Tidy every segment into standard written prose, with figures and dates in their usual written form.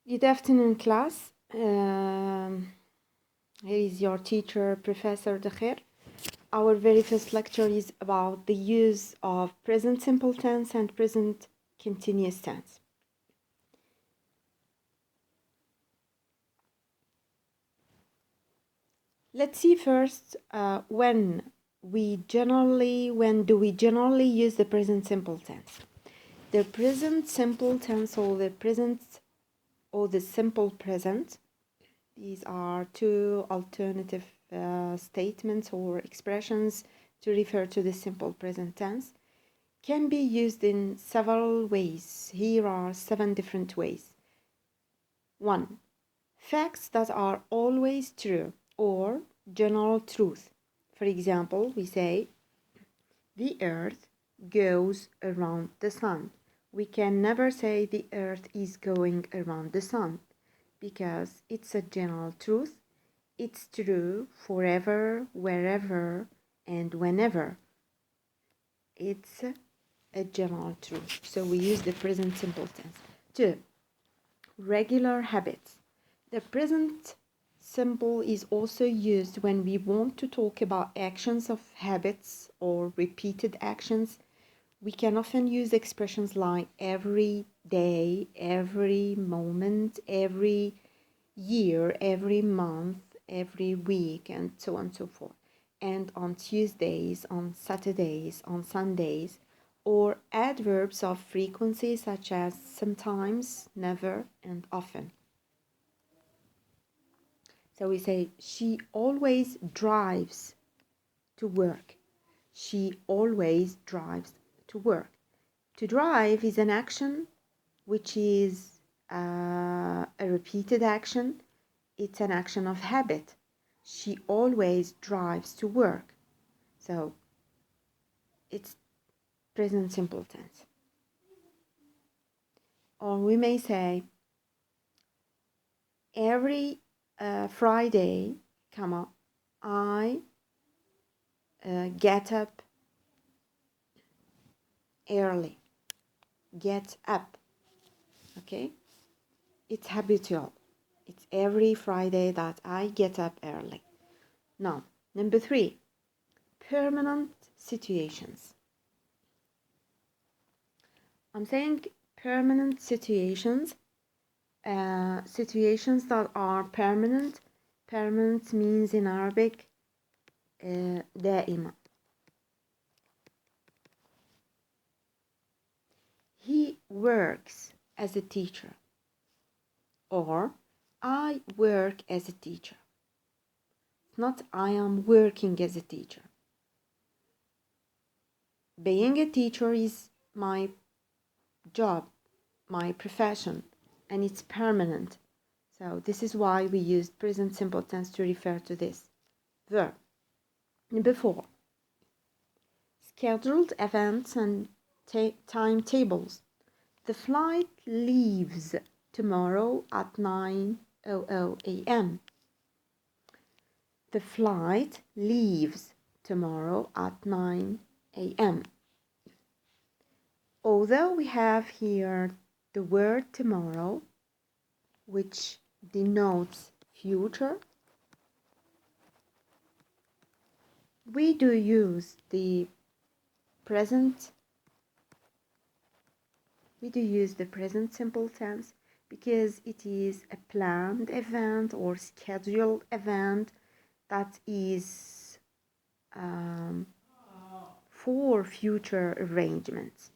Good afternoon, class. Here is your teacher, Professor DEKHIR. Our very first lecture is about the use of present simple tense and present continuous tense. Let's see first when do we generally use the present simple tense? The present simple tense or the simple present. These are two alternative statements or expressions to refer to the simple present tense. Can be used in several ways. Here are 7 different ways. 1. Facts that are always true or general truth. For example, we say, the earth goes around the sun. We can never say the earth is going around the sun, because it's a general truth. It's true forever, wherever, and whenever. It's a general truth. So we use the present simple tense. 2. Regular habits. The present simple is also used when we want to talk about actions of habits or repeated actions. We can often use expressions like every day, every moment, every year, every month, every week, and so on and so forth. And on Tuesdays, on Saturdays, on Sundays, or adverbs of frequency such as sometimes, never, and often. So we say, she always drives to work. She always drives to work. To drive is an action which is a repeated action. It's an action of habit. She always drives to work. So it's present simple tense. Or we may say, every Friday, I get up early. Get up. Okay? It's habitual. It's every Friday that I get up early. Now, number 3, permanent situations. I'm saying permanent situations, situations that are permanent. Permanent means in Arabic دائمة. He works as a teacher, or I work as a teacher. Not I am working as a teacher. Being a teacher is my job, my profession, and it's permanent. So this is why we use present simple tense to refer to this verb. Number 4, scheduled events and timetables. The flight leaves tomorrow at 9:00 a.m. The flight leaves tomorrow at 9 a.m. Although we have here the word tomorrow, which denotes future, we do use the present simple tense because it is a planned event or scheduled event that is for future arrangements.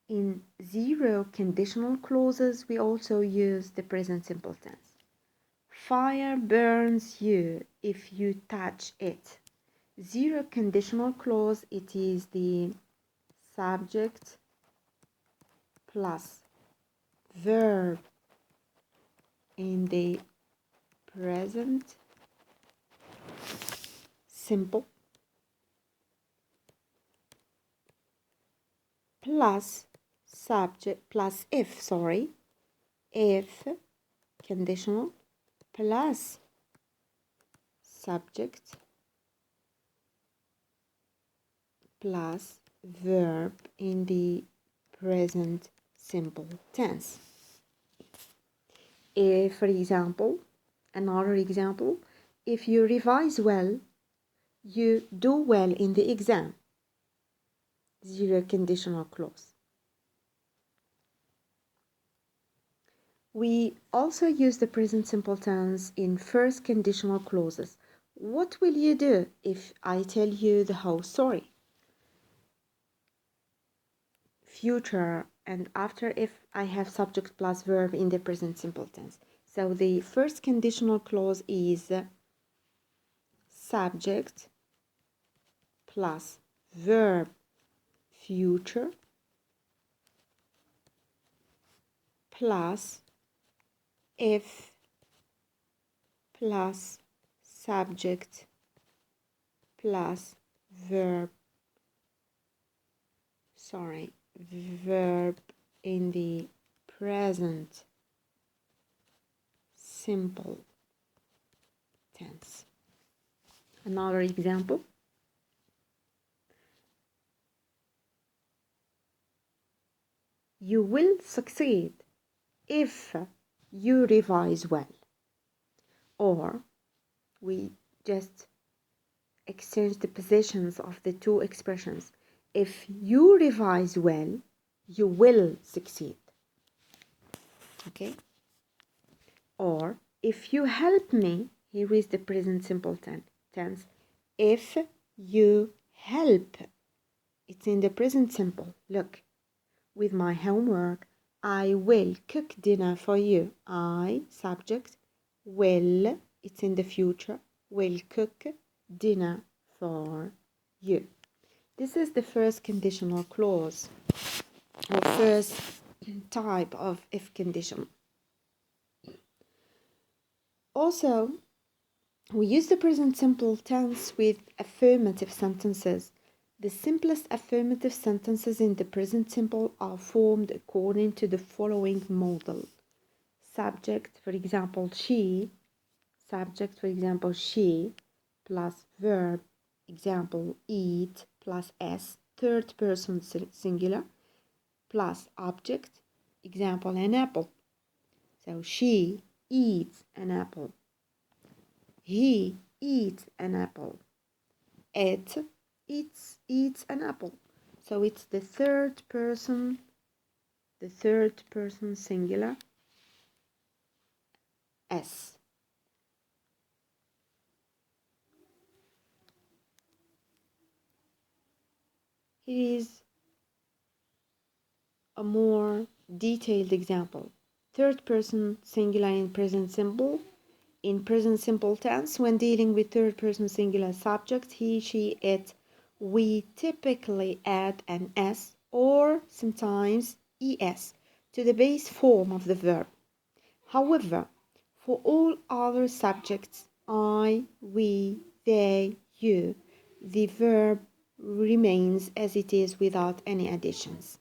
In 0 conditional clauses, we also use the present simple tense. Fire burns you if you touch it. 0 conditional clause, it is the subject plus verb in the present simple plus subject plus if conditional plus subject plus verb in the present simple tense. For example, another example, if you revise well, you do well in the exam. Zero conditional clause. We also use the present simple tense in first conditional clauses. What will you do if I tell you the whole story? Future and after if I have subject plus verb in the present simple tense. So the first conditional clause is subject plus verb future plus if plus subject plus verb in the present simple tense. Another example. You will succeed if you revise well. Or we just exchange the positions of the two expressions. If you revise well, you will succeed. Okay? Or if you help me, here is the present simple tense. If you help, it's in the present simple. Look, with my homework, I will cook dinner for you. I, subject, will, it's in the future, will cook dinner for you. This is the first conditional clause, or first type of if condition. Also, we use the present simple tense with affirmative sentences. The simplest affirmative sentences in the present simple are formed according to the following model. Subject, for example, she. Subject, for example, she, plus verb, example, eat, plus s, third person singular, plus object, example, an apple. So she eats an apple. He eats an apple. It eats an apple. So it's the third person singular, s. Here is a more detailed example. Third person singular in present simple. In present simple tense, when dealing with third person singular subject, he, she, it, we typically add an s or sometimes es to the base form of the verb. However, for all other subjects, I, we, they, you, the verb remains as it is without any additions.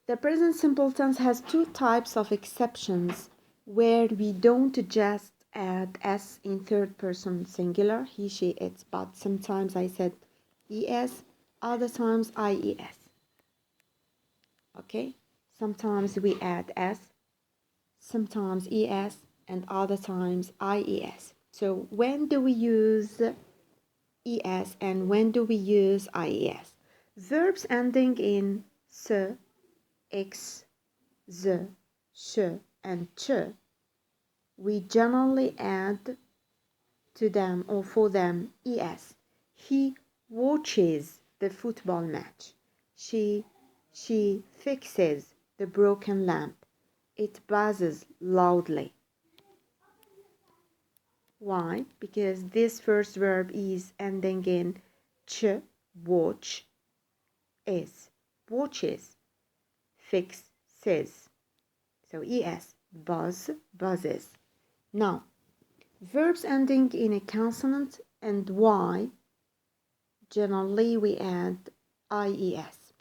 The present simple tense has two types of exceptions where we don't just add s in third person singular, he, she, it, but sometimes I said es, other times ies. Okay? Sometimes we add s, sometimes es, and other times ies. So when do we use es and when do we use ies? Verbs ending in s, x, z, sh, and ch, we generally add to them or for them es. He watches the football match. She fixes the broken lamp. It buzzes loudly. Why? Because this first verb is ending in ch, watch, is, watches, fix, says. So es, buzz, buzzes. Now, verbs ending in a consonant and y, generally we add ies.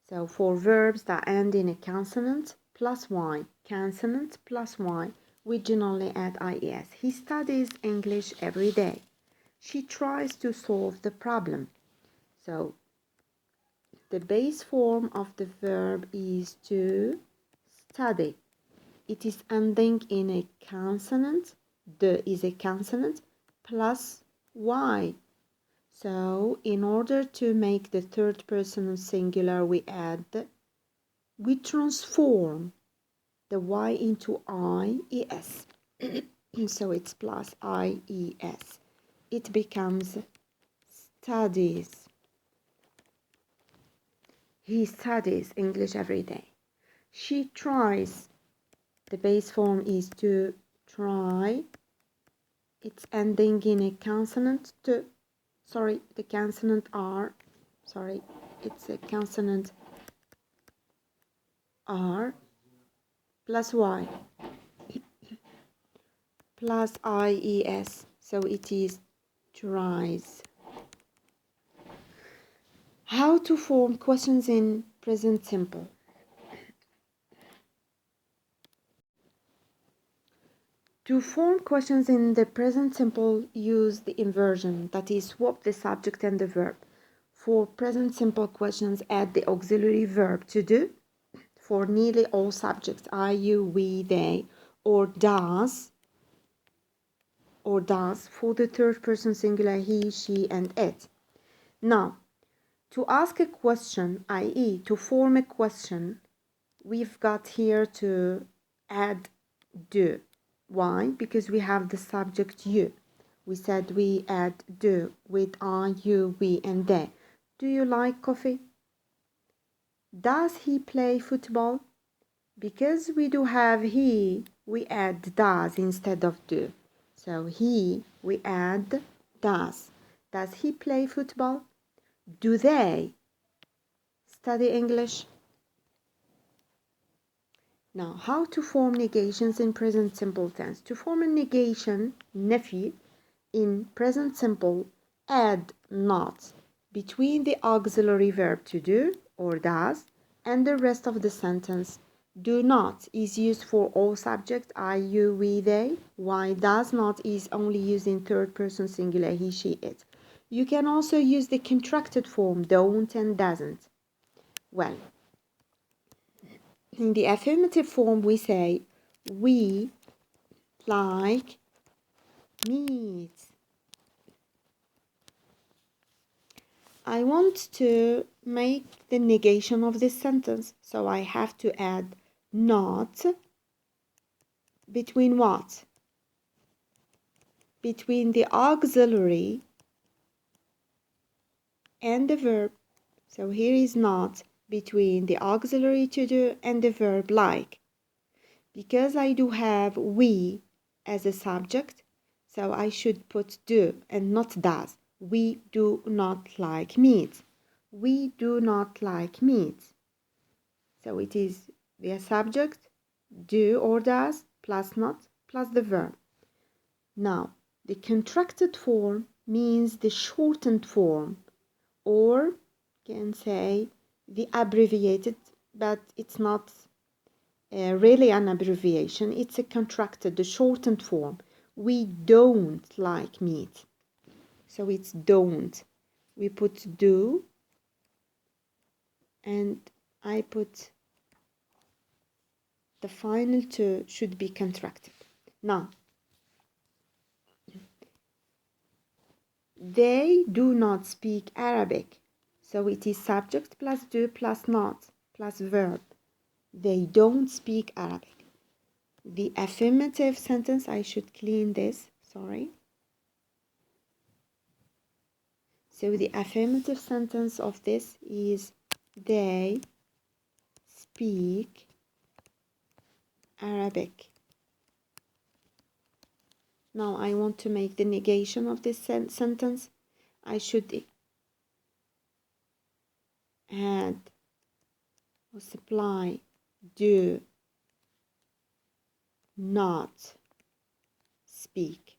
So for verbs that end in a consonant plus y, we generally add ies. He studies English every day. She tries to solve the problem. So the base form of the verb is to study. It is ending in a consonant. The is a consonant plus y. So in order to make the third person singular, we transform the y into ies. So it's plus ies. It becomes studies. He studies English every day. She tries. The base form is to try. It's ending in a consonant to. Sorry, the consonant R. Sorry, it's a consonant R plus Y plus IES. So it is tries. How to form questions in present simple. To form questions in the present simple, use the inversion, that is, swap the subject and the verb. For present simple questions, add the auxiliary verb to do. For nearly all subjects, I, you, we, they, or does. For the third person singular, he, she, and it. Now, to ask a question, i.e., to form a question, we've got here to add do. Why? Because we have the subject you. We said we add do with I, you, we, and they. Do you like coffee? Does he play football? Because we do have he, we add does instead of do. So he, we add does. Does he play football? Do they study English? Now, how to form negations in present simple tense. To form a negation, nafi, in present simple, add not between the auxiliary verb to do or does and the rest of the sentence. Do not is used for all subjects, I, you, we, they. Why does not is only used in third person singular, he, she, it. You can also use the contracted form, don't and doesn't. Well, in the affirmative form, we say, we like meat. I want to make the negation of this sentence, so I have to add not between what? Between the auxiliary and the verb. So here is not between the auxiliary to do and the verb like. Because I do have we as a subject, so I should put do and not does. We do not like meat. We do not like meat. So it is the subject, do or does, plus not, plus the verb. Now, the contracted form means the shortened form, or can say the abbreviated, but it's not really an abbreviation. It's a contracted, the shortened form. We don't like meat. So it's don't. We put do, and I put the final to should be contracted. Now, they do not speak Arabic. So it is subject plus do plus not plus verb. They don't speak Arabic. The affirmative sentence, I should clean this, sorry. So the affirmative sentence of this is they speak Arabic. Now I want to make the negation of this sentence. I should add or supply do not speak.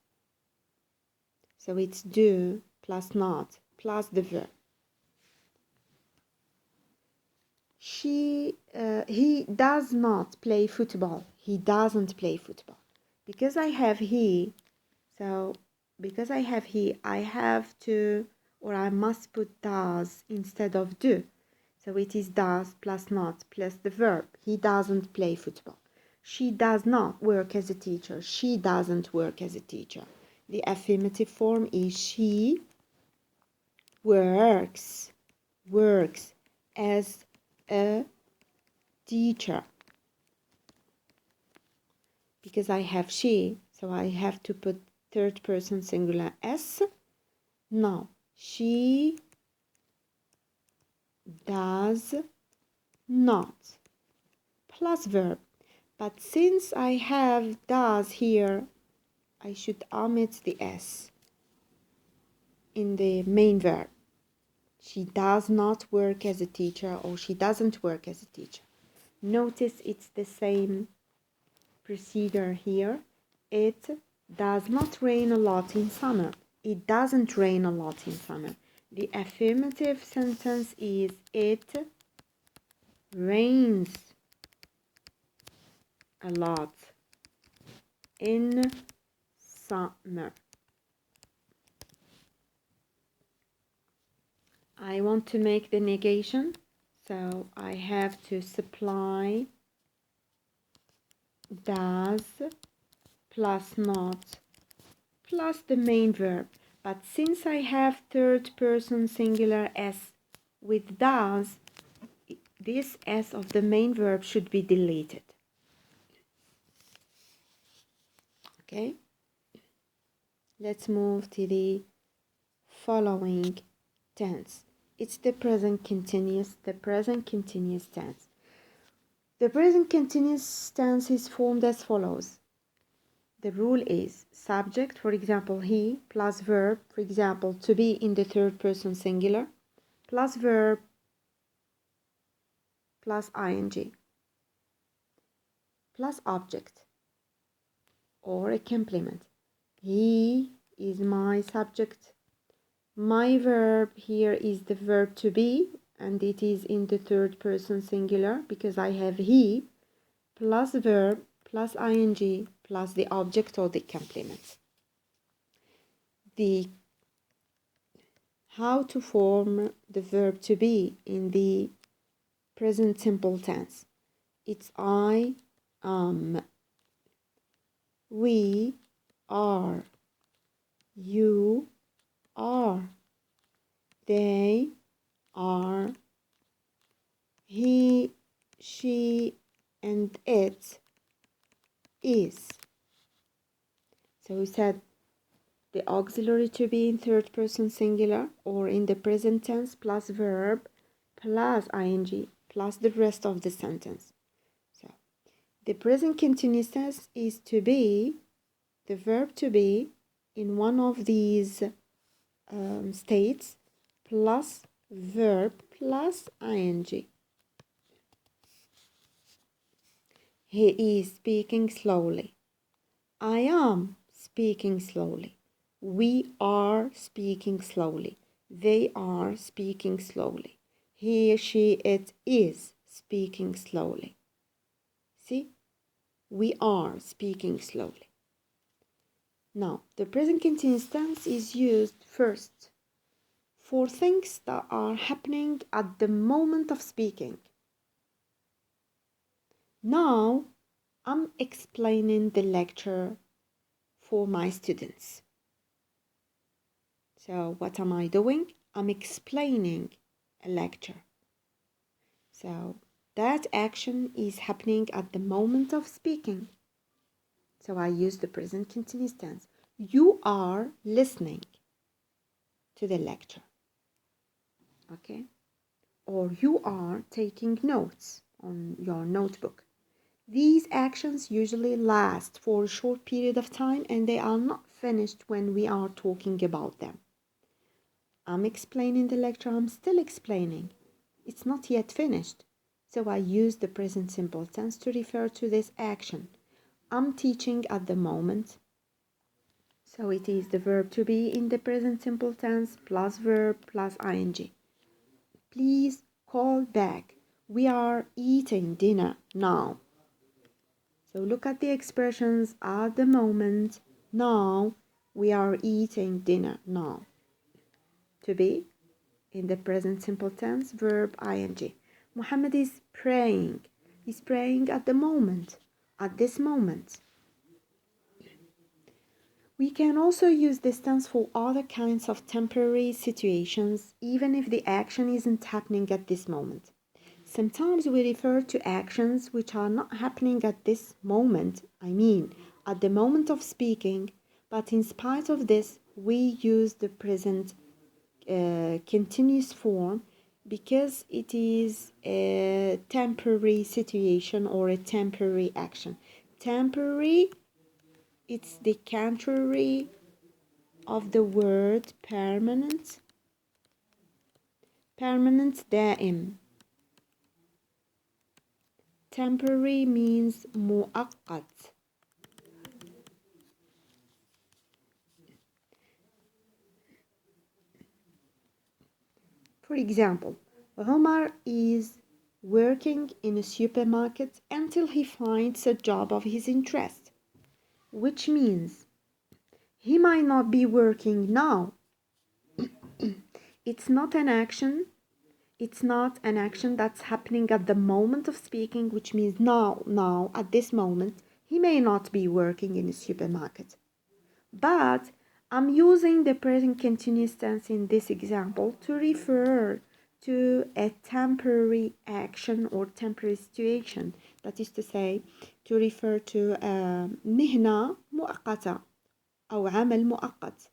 So it's do plus not plus the verb. He does not play football. He doesn't play football. Because I have he, so because I have he, I have to, or I must put does instead of do. So it is does plus not plus the verb. He doesn't play football. She does not work as a teacher. She doesn't work as a teacher. The affirmative form is she works as a teacher. Because I have she, so I have to put third person singular s. Now, she does not plus verb. But since I have does here, I should omit the s in the main verb. She does not work as a teacher, or she doesn't work as a teacher. Notice it's the same procedure here. It does not rain a lot in summer. It doesn't rain a lot in summer. The affirmative sentence is it rains a lot in summer. I want to make the negation, so I have to supply does plus not plus the main verb. But since I have third person singular s with does, this s of the main verb should be deleted. Okay? Let's move to the following tense. It's the present continuous tense. The present continuous tense is formed as follows. The rule is subject, for example, he, plus verb, for example, to be in the third person singular, plus verb, plus ing, plus object, or a complement. He is my subject. My verb here is the verb to be, and it is in the third person singular because I have he, plus verb, plus ing, plus the object or the complement. How to form the verb to be in the present simple tense. It's I, we are, you are, they are, he, she, and it is. So we said the auxiliary to be in third person singular or in the present tense plus verb plus ing plus the rest of the sentence. So the present continuous tense is to be, the verb to be in one of these states plus verb plus ing. He is speaking slowly. I am speaking slowly. We are speaking slowly. They are speaking slowly. He, she, it is speaking slowly. See? We are speaking slowly. Now, the present continuous tense is used first for things that are happening at the moment of speaking. Now, I'm explaining the lecture for my students. So what am I doing? I'm explaining a lecture. So that action is happening at the moment of speaking. So I use the present continuous tense. You are listening to the lecture. Okay? Or you are taking notes on your notebook. These actions usually last for a short period of time and they are not finished when we are talking about them. I'm explaining the lecture, I'm still explaining. It's not yet finished. So I use the present simple tense to refer to this action. I'm teaching at the moment. So it is the verb to be in the present simple tense plus verb plus ing. Please call back. We are eating dinner now. So look at the expressions at the moment, now, We are eating dinner now. To be in the present simple tense, verb ing. Muhammad is praying. He's praying at the moment, at this moment. We can also use this tense for other kinds of temporary situations, even if the action isn't happening at this moment. Sometimes we refer to actions which are not happening at this moment, at the moment of speaking, but in spite of this, we use the present continuous form because it is a temporary situation or a temporary action. Temporary, it's the contrary of the word permanent. Permanent دائم. Temporary means مؤقت. For example, Omar is working in a supermarket until he finds a job of his interest, which means he might not be working now. It's not an action that's happening at the moment of speaking, which means now, at this moment, he may not be working in a supermarket. But I'm using the present continuous tense in this example to refer to a temporary action or temporary situation. That is to say, to refer to مهنة مؤقتة أو عمل مؤقت.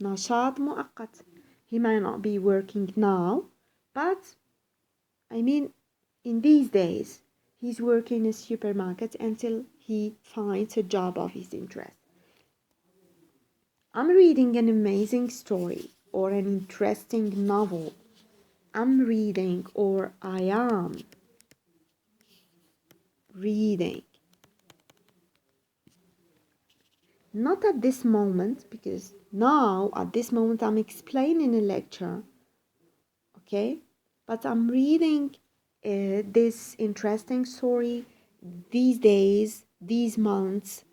نشاط مؤقت. He might not be working now, but in these days, he's working in a supermarket until he finds a job of his interest. I'm reading an amazing story or an interesting novel. I'm reading or I am reading. Not at this moment, because now at this moment I'm explaining a lecture, okay? But I'm reading this interesting story these days, these months,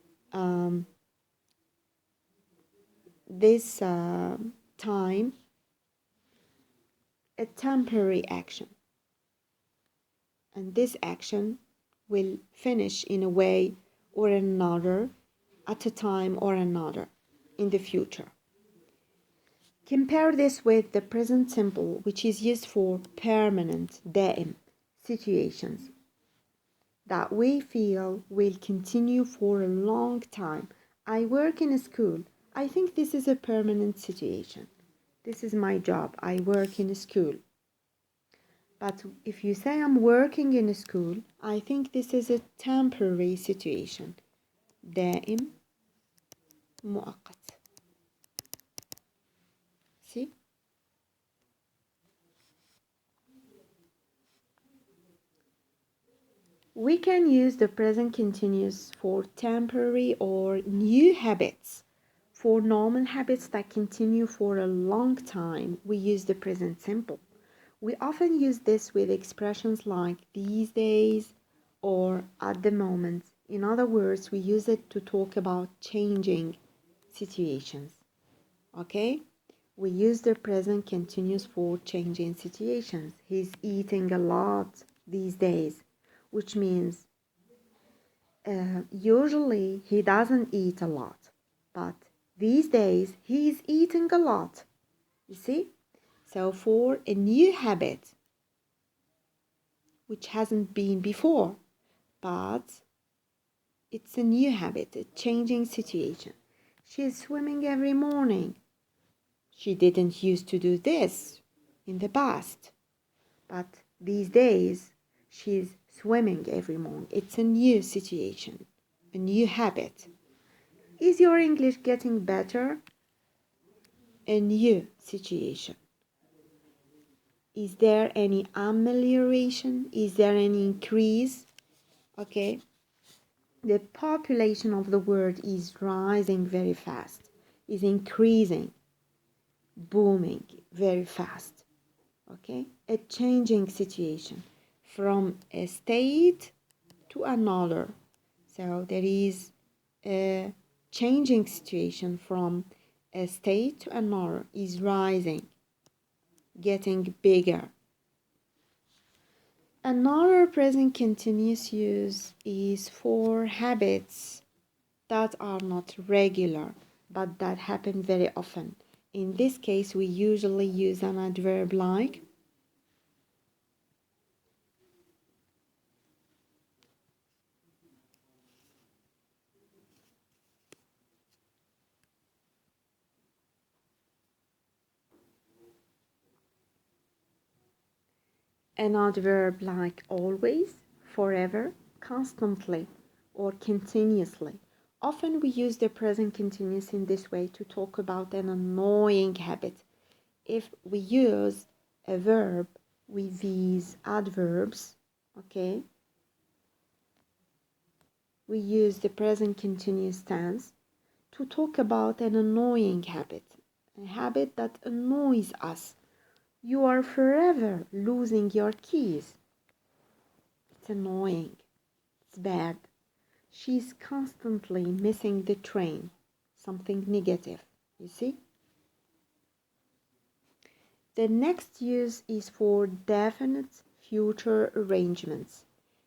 this time, a temporary action. And this action will finish in a way or another, at a time or another, in the future. Compare this with the present simple, which is used for permanent, دائم, situations that we feel will continue for a long time. I work in a school. I think this is a permanent situation. This is my job. I work in a school. But if you say I'm working in a school, I think this is a temporary situation. دائم مؤقت. See? We can use the present continuous for temporary or new habits. For normal habits that continue for a long time, we use the present simple. We often use this with expressions like these days or at the moment. In other words, we use it to talk about changing situations. Okay? We use the present continuous for changing situations. He's eating a lot these days, which means usually he doesn't eat a lot, but these days he's eating a lot. You see? So for a new habit, which hasn't been before, but it's a new habit, a changing situation. She's swimming every morning. She didn't used to do this in the past, but these days she's swimming every morning. It's a new situation, a new habit. Is your English getting better? A new situation. Is there any amelioration? Is there any increase? Okay. The population of the world is rising very fast, is increasing, booming very fast. Okay. A changing situation from a state to another. So there is a changing situation from a state to another, is rising, getting bigger. Another present continuous use is for habits that are not regular but that happen very often. In this case, we usually use an adverb like an adverb like always, forever, constantly, or continuously. Often we use the present continuous in this way to talk about an annoying habit. If we use a verb with these adverbs, okay, we use the present continuous tense to talk about an annoying habit, a habit that annoys us. You are forever losing your keys. It's annoying. It's bad. She's constantly missing the train. Something negative, you see? The next use is for definite future arrangements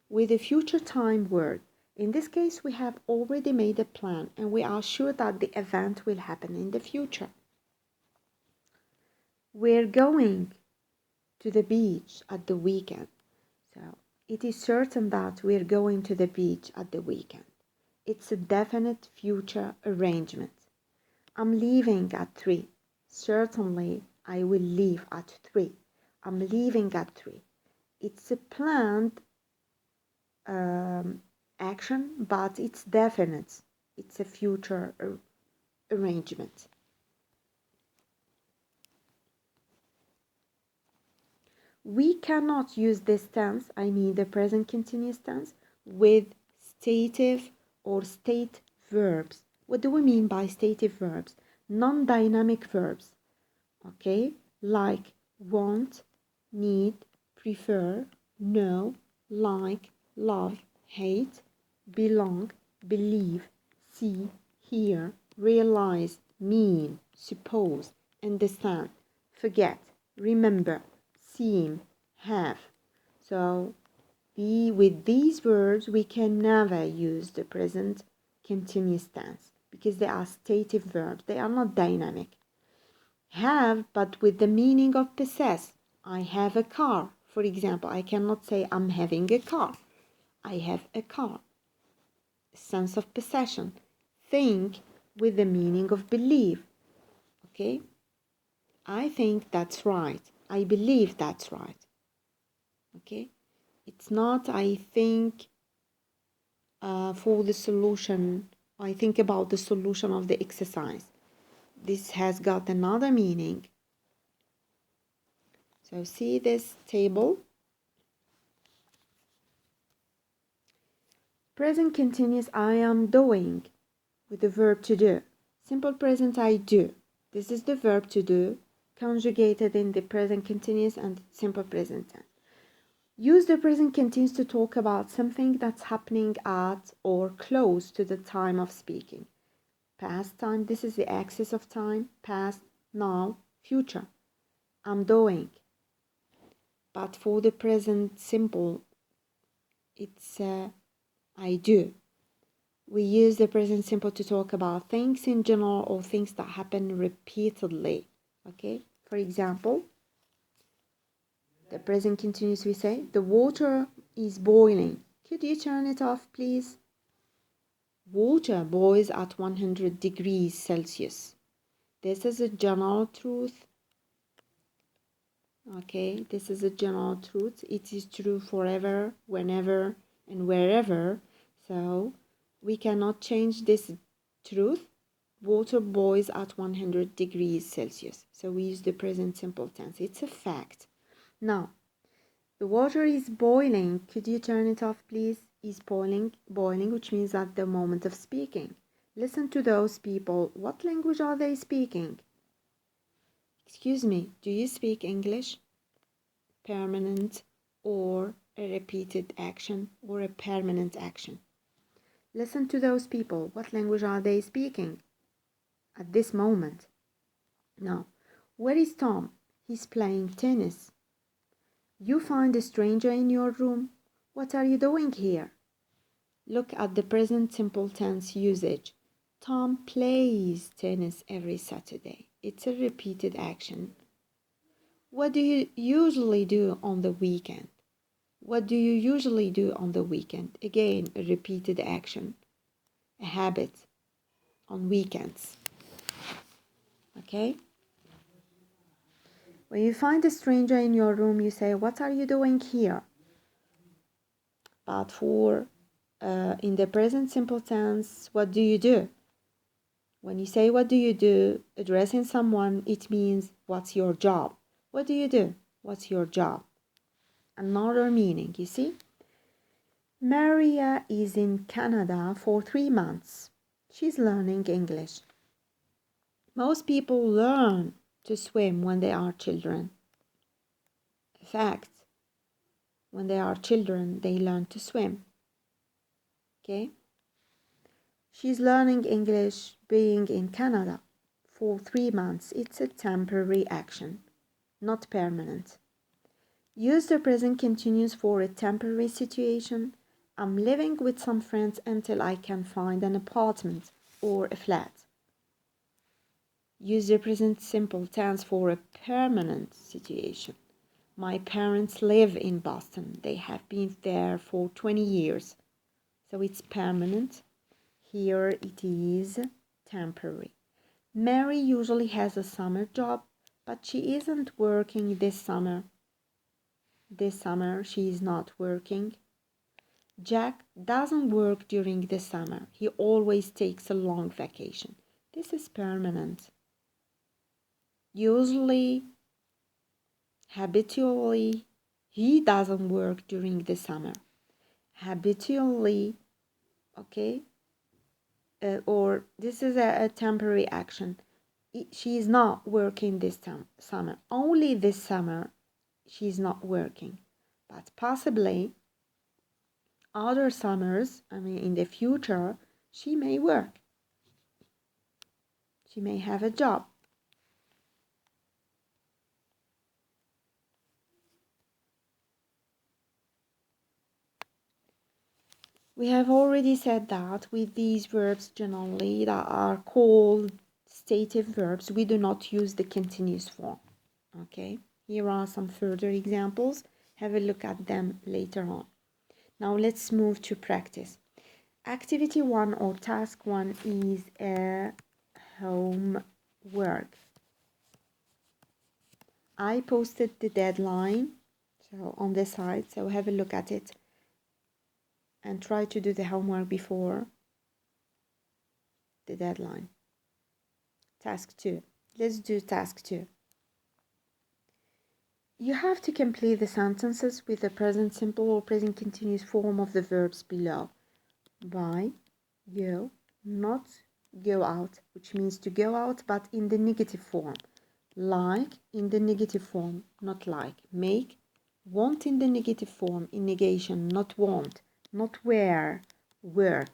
with a future time word. In this case, we have already made a plan and we are sure that the event will happen in the future. We're going to the beach at the weekend. So it is certain that we're going to the beach at the weekend. It's a definite future arrangement. I'm leaving at 3. Certainly, I will leave at 3. I'm leaving at 3. It's a planned action, but it's definite. It's a future arrangement. We cannot use this tense, I mean the present continuous tense, with stative or state verbs. What do we mean by stative verbs? Non-dynamic verbs, okay? Like want, need, prefer, know, like, love, hate, belong, believe, see, hear, realize, mean, suppose, understand, forget, remember, seem, have. So with these verbs we can never use the present continuous tense because they are stative verbs. They are not dynamic. Have, but with the meaning of possess. I have a car. For example, I cannot say I'm having a car. I have a car. Sense of possession. Think with the meaning of believe. Okay? I think that's right. I believe that's right. Okay? It's not I think for the solution. I think about the solution of the exercise. This has got another meaning. So see this table. Present continuous I am doing with the verb to do. Simple present I do. This is the verb to do conjugated in the present continuous and simple present tense. Use the present continuous to talk about something that's happening at or close to the time of speaking. Past time, this is the axis of time. Past, now, future. I'm doing. But for the present simple, it's I do. We use the present simple to talk about things in general or things that happen repeatedly. Okay? For example, the present continuous we say, the water is boiling. Could you turn it off, please? Water boils at 100 degrees Celsius. This is a general truth. Okay, this is a general truth. It is true forever, whenever, and wherever. So we cannot change this truth. Water boils at 100 degrees Celsius. So we use the present simple tense. It's a fact. Now, the water is boiling. Could you turn it off, please? Is boiling, which means at the moment of speaking. Listen to those people. What language are they speaking? Excuse me, do you speak English? Permanent or a repeated action or a permanent action? Listen to those people. What language are they speaking at this moment? Now, where is Tom? He's playing tennis. You find a stranger in your room. What are you doing here? Look at the present simple tense usage. Tom plays tennis every Saturday. It's a repeated action. What do you usually do on the weekend? What do you usually do on the weekend? Again, a repeated action, a habit on weekends. Okay? When you find a stranger in your room, you say, what are you doing here? But for in the present simple tense, what do you do? When you say what do you do, addressing someone, it means what's your job? What do you do? What's your job? Another meaning, you see? Maria is in Canada for 3 months. She's learning English. Most people learn to swim when they are children. In fact, when they are children, they learn to swim. Okay? She's learning English being in Canada for 3 months. It's a temporary action, not permanent. Use the present continuous for a temporary situation. I'm living with some friends until I can find an apartment or a flat. Use the present simple tense for a permanent situation. My parents live in Boston. They have been there for 20 years. So it's permanent. Here it is temporary. Mary usually has a summer job, but she isn't working this summer. This summer she is not working. Jack doesn't work during the summer. He always takes a long vacation. This is permanent. Usually, habitually, he doesn't work during the summer. Habitually, okay? Or this is a temporary action. She is not working this summer. Only this summer she's not working. But possibly other summers, in the future, she may work. She may have a job. We have already said that with these verbs generally that are called stative verbs, we do not use the continuous form. Okay, here are some further examples. Have a look at them later on. Now let's move to practice. Activity 1 or task 1 is a homework. I posted the deadline on the side, so have a look at it and try to do the homework before the deadline. Task 2. Let's do task 2. You have to complete the sentences with the present simple or present continuous form of the verbs below. Buy, go, not go out, which means to go out but in the negative form. Like in the negative form, not like. Make, want in the negative form, in negation, not want. Not wear, work.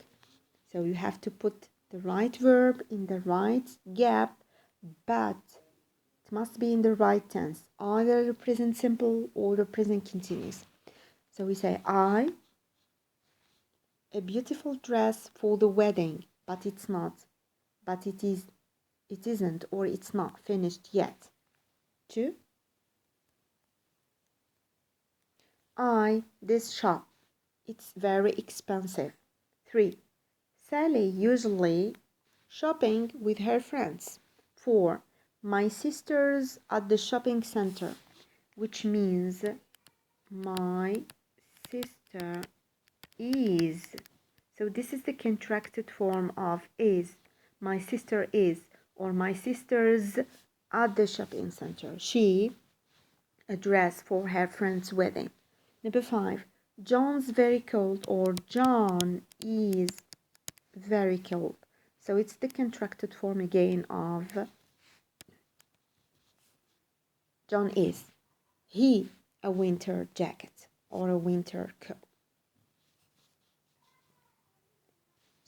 So you have to put the right verb in the right gap, but it must be in the right tense, either the present simple or the present continuous. So we say, a beautiful dress for the wedding, but it's not, but it isn't, or it's not finished yet. 2. This shop. It's very expensive. 3. Sally usually shopping with her friends. 4. My sister's at the shopping center, which means my sister is. So this is the contracted form of is. My sister is, or my sister's at the shopping center. She a dress for her friend's wedding. Number 5. John's very cold, or John is very cold. So it's the contracted form again of John is. He a winter jacket or a winter coat.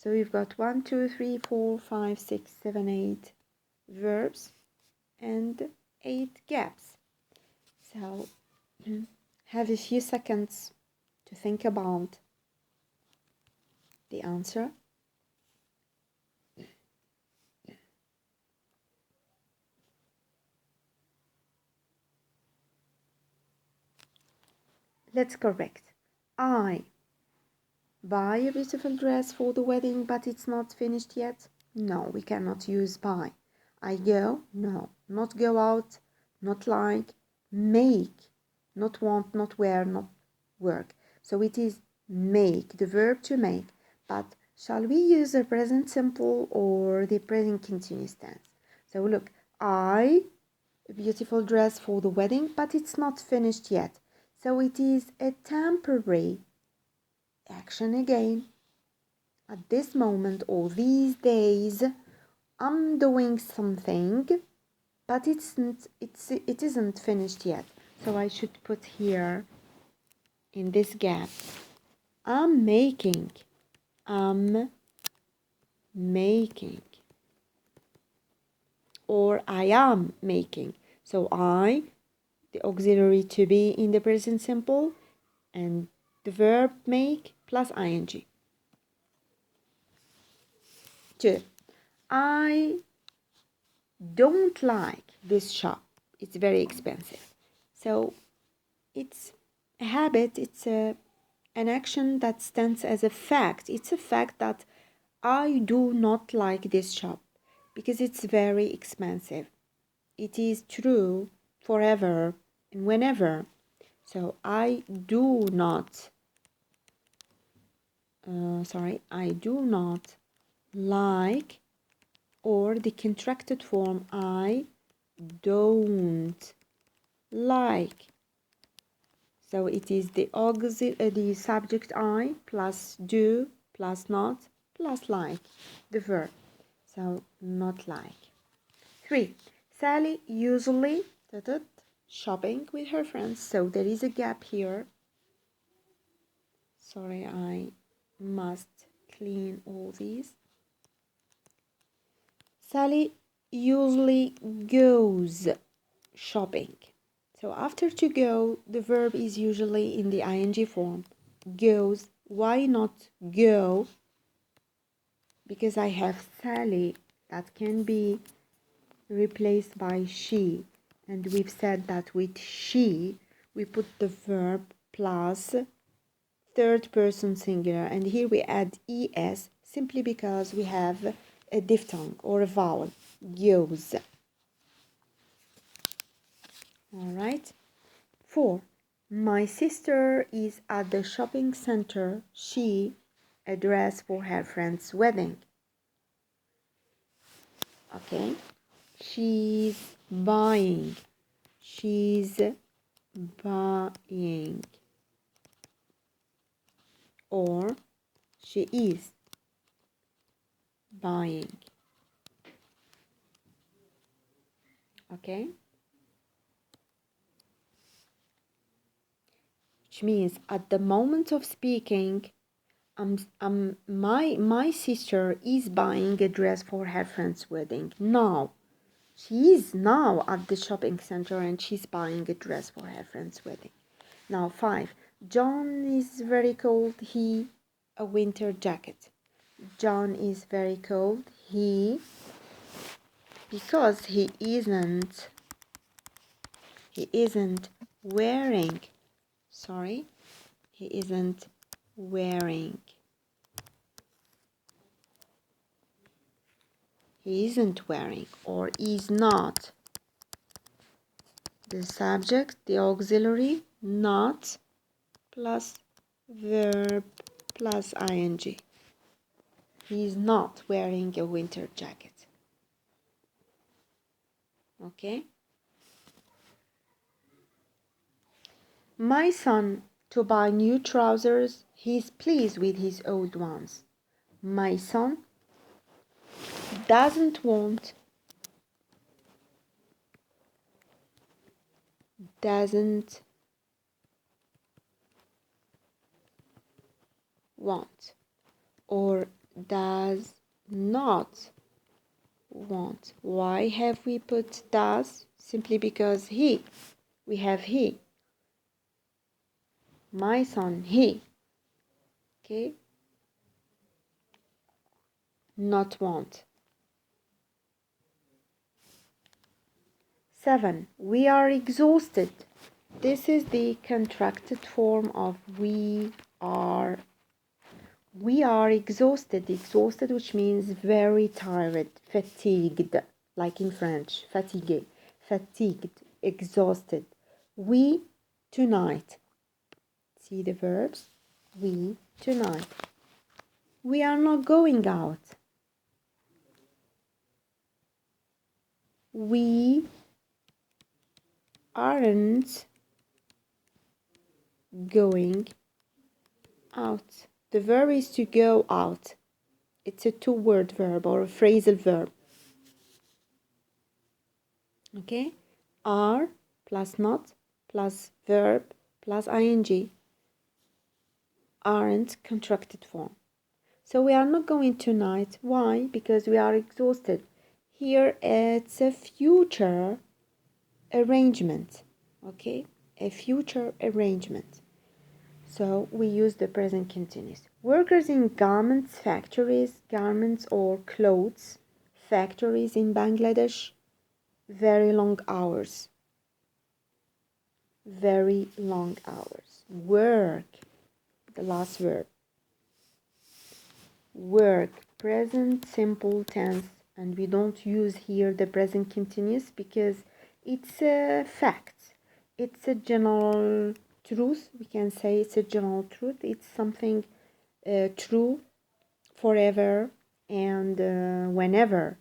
So we've got 1, 2, 3, 4, 5, 6, 7, 8 verbs and 8 gaps. So have a few seconds to think about the answer. Let's correct. I buy a beautiful dress for the wedding, but it's not finished yet. No, we cannot use buy. I go, no, not go out, not like, make, not want, not wear, not work. So it is make, the verb to make. But shall we use the present simple or the present continuous tense? So look, I a beautiful dress for the wedding, but it's not finished yet. So it is a temporary action again. At this moment or these days, I'm doing something, but it isn't finished yet. So I should put here in this gap, I'm making, or I am making. So I, the auxiliary to be in the present simple, and the verb make plus ing. 2. I don't like this shop. It's very expensive. So it's a habit, it's an action that stands as a fact. It's a fact that I do not like this shop because it's very expensive. It is true forever and whenever. So I do not like, or the contracted form, I don't like. So it is the the subject I plus do plus not plus like, the verb. So not like. 3. Sally usually shopping with her friends. So there is a gap here. Sorry, I must clean all these. Sally usually goes shopping. So after to go, the verb is usually in the ing form. Goes. Why not go? Because I have Sally that can be replaced by she. And we've said that with she, we put the verb plus third person singular. And here we add es simply because we have a diphthong or a vowel. Goes. All right. 4. My sister is at the shopping center. She a dress for her friend's wedding. Okay. She's buying. She's buying. Or she is buying. Okay. Which means at the moment of speaking, my sister is buying a dress for her friend's wedding now. She is now at the shopping center and she's buying a dress for her friend's wedding. Now 5. John is very cold. He a winter jacket. John is very cold. He because he isn't wearing. Sorry. He isn't wearing. He isn't wearing or is not. The subject, the auxiliary, not plus verb plus ing. He is not wearing a winter jacket. Okay. My son to buy new trousers. He's pleased with his old ones. My son doesn't want or does not want. Why have we put does? Simply because we have he. My son, he. Okay? Not want. 7. We are exhausted. This is the contracted form of we are. We are exhausted. Exhausted, which means very tired, fatigued, like in French, fatigué, fatigued, exhausted. We tonight. See the verbs? We tonight. We are not going out. We aren't going out. The verb is to go out. It's a two-word verb or a phrasal verb. Okay? Are plus not plus verb plus ing. Aren't contracted form. So we are not going tonight. Why? Because we are exhausted. Here it's a future arrangement. Okay? A future arrangement. So we use the present continuous. Workers in garments factories, garments or clothes factories in Bangladesh, very long hours. Very long hours. Work, the last verb. Work, present simple tense, and we don't use here the present continuous because it's a fact. It's a general truth. We can say it's a general truth. It's something true forever and whenever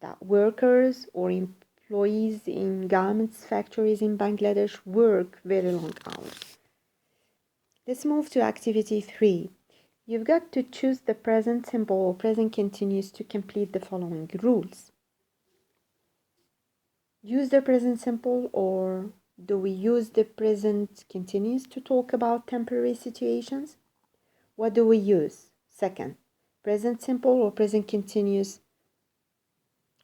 that workers or employees in garments factories in Bangladesh work very long hours. Let's move to activity 3. You've got to choose the present simple or present continuous to complete the following rules. Use the present simple, or do we use the present continuous to talk about temporary situations? What do we use? Second, present simple or present continuous,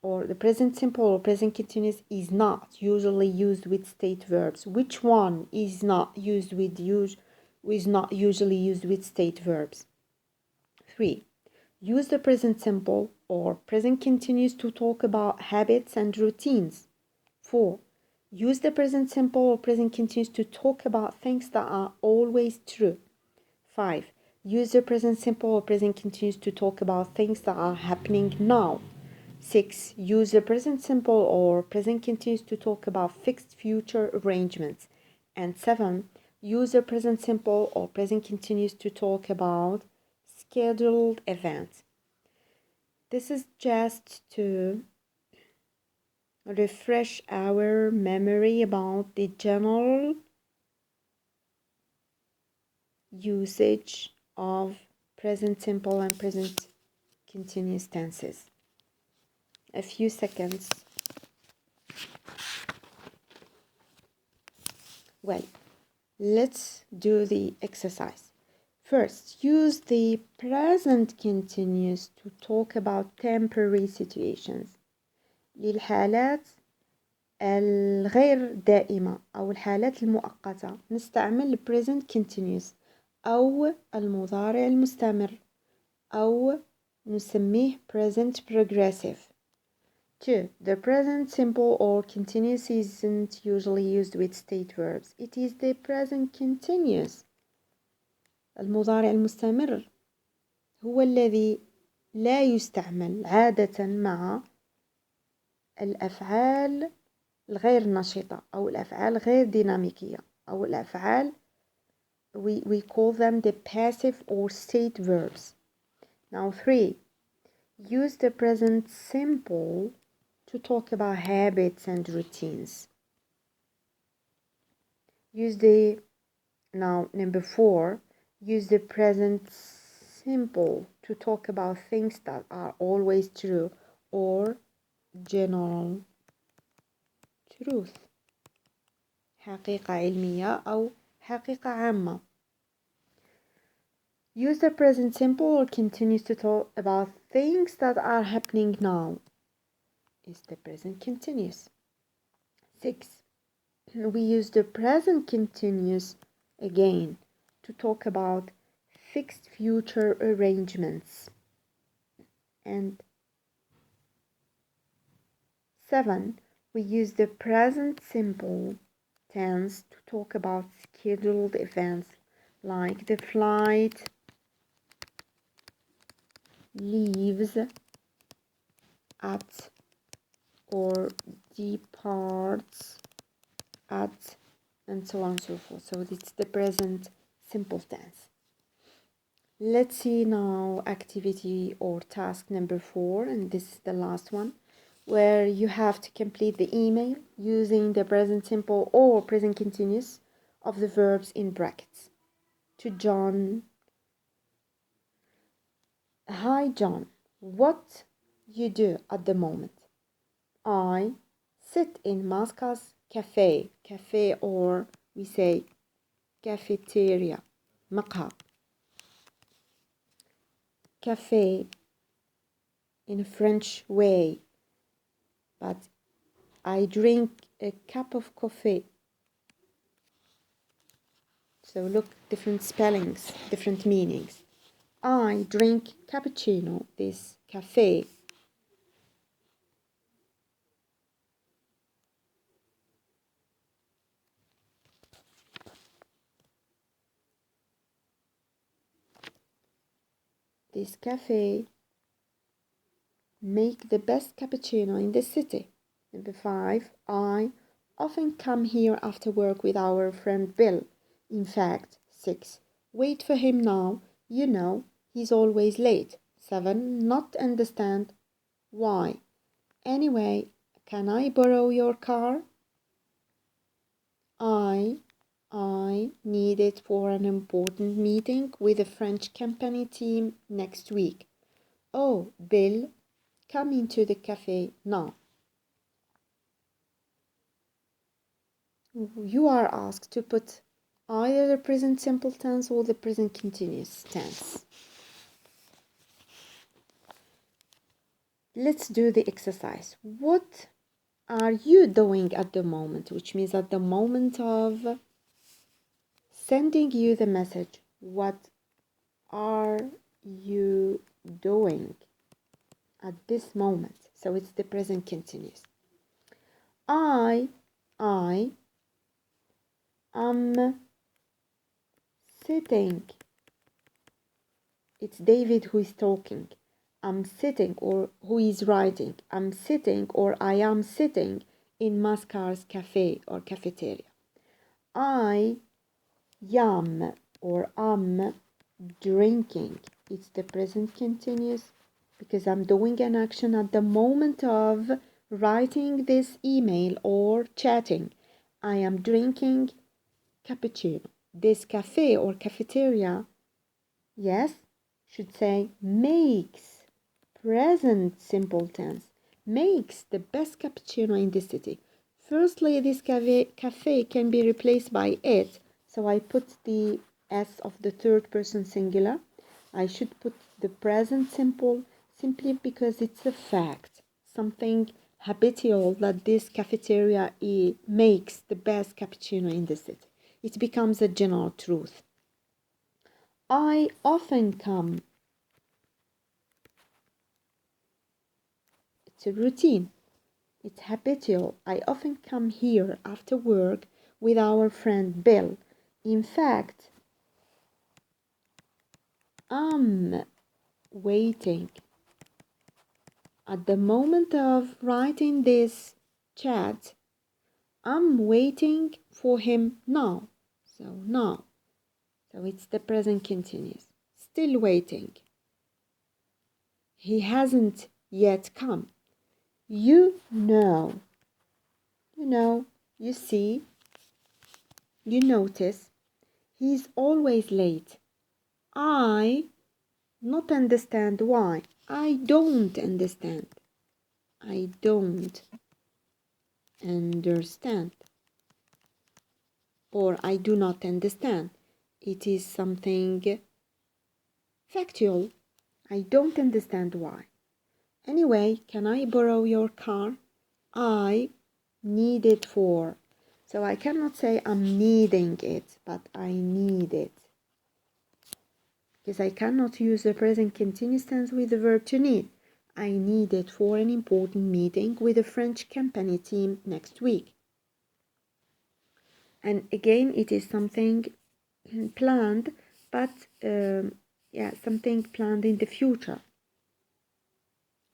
or the present simple or present continuous is not usually used with state verbs. Which one is not used with is not usually used with state verbs? 3. Use the present simple or present continuous to talk about habits and routines. 4. Use the present simple or present continuous to talk about things that are always true. 5. Use the present simple or present continuous to talk about things that are happening now. 6. Use the present simple or present continuous to talk about fixed future arrangements. And 7. Use the present simple or present continuous to talk about scheduled events. This is just to refresh our memory about the general usage of present simple and present continuous tenses. A few seconds. Well, let's do the exercise. First, use the present continuous to talk about temporary situations. للحالات الغير دائمة أو الحالات المؤقتة نستعمل present continuous أو المضارع المستمر أو نسميه present progressive. 2. The present simple or continuous isn't usually used with state verbs. It is the present continuous. المضارع المستمر هو الذي لا يستعمل عادة مع الأفعال الغير نشطة أو الأفعال غير ديناميكية أو الأفعال we call them the passive or state verbs. Now 3. Use the present simple to talk about habits and routines. Now number 4, use the present simple to talk about things that are always true or general truth. حقيقة علمية أو حقيقة عامة. Use the present simple or continuous to talk about things that are happening now. Is the present continuous. 6. We use the present continuous again to talk about fixed future arrangements. And 7. We use the present simple tense to talk about scheduled events like the flight leaves at or departs at, and so on and so forth. So it's the present simple tense. Let's see now activity or task number 4, and this is the last one, where you have to complete the email using the present simple or present continuous of the verbs in brackets. To John. Hi John, what you do at the moment? I sit in Moscow's cafe, or we say cafeteria, مقهى. Cafe in a French way, but I drink a cup of coffee. So look, different spellings, different meanings. I drink cappuccino, this cafe. This cafe make the best cappuccino in the city. Number 5, I often come here after work with our friend Bill. In fact, 6, wait for him now. You know, he's always late. 7, not understand why. Anyway, can I borrow your car? I need it for an important meeting with the French company team next week. Oh, Bill, come into the cafe now. You are asked to put either the present simple tense or the present continuous tense. Let's do the exercise. What are you doing at the moment? Which means at the moment of sending you the message. What are you doing at this moment? So it's the present continuous. I am sitting. It's David who is talking. I'm sitting, or who is writing. I'm sitting, or I am sitting in Mascar's cafe or cafeteria. I am, or am drinking. It's the present continuous because I'm doing an action at the moment of writing this email or chatting. I am drinking cappuccino. This cafe or cafeteria, yes, should say makes. Present simple tense. Makes the best cappuccino in the city. Firstly, this cafe can be replaced by it. So I put the S of the third person singular. I should put the present simple simply because it's a fact. Something habitual that this cafeteria makes the best cappuccino in the city. It becomes a general truth. I often come. It's a routine. It's habitual. I often come here after work with our friend Bill. In fact, I'm waiting. At the moment of writing this chat, I'm waiting for him now. So now. So it's the present continuous. Still waiting. He hasn't yet come. You know, you see, you notice, he's always late. I not understand why. I don't understand. I don't understand. Or I do not understand. It is something Factual. I don't understand why. Anyway, can I borrow your car? I need it for. So I cannot say I'm needing it, but I need it. Because I cannot use the present continuous tense with the verb to need. I need it for an important meeting with a French company team next week. And again, it is something planned, but something planned in the future.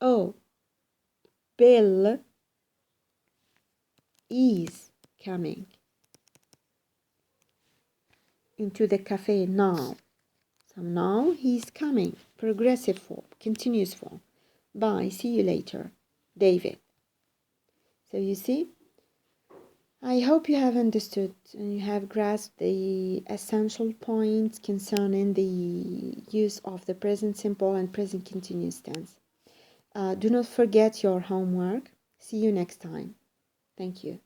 Oh, Bill is coming into the cafe now. So now he's coming. Progressive form, continuous form. Bye, see you later, David. So you see, I hope you have understood and you have grasped the essential points concerning the use of the present simple and present continuous tense. Do not forget your homework. See you next time. Thank you.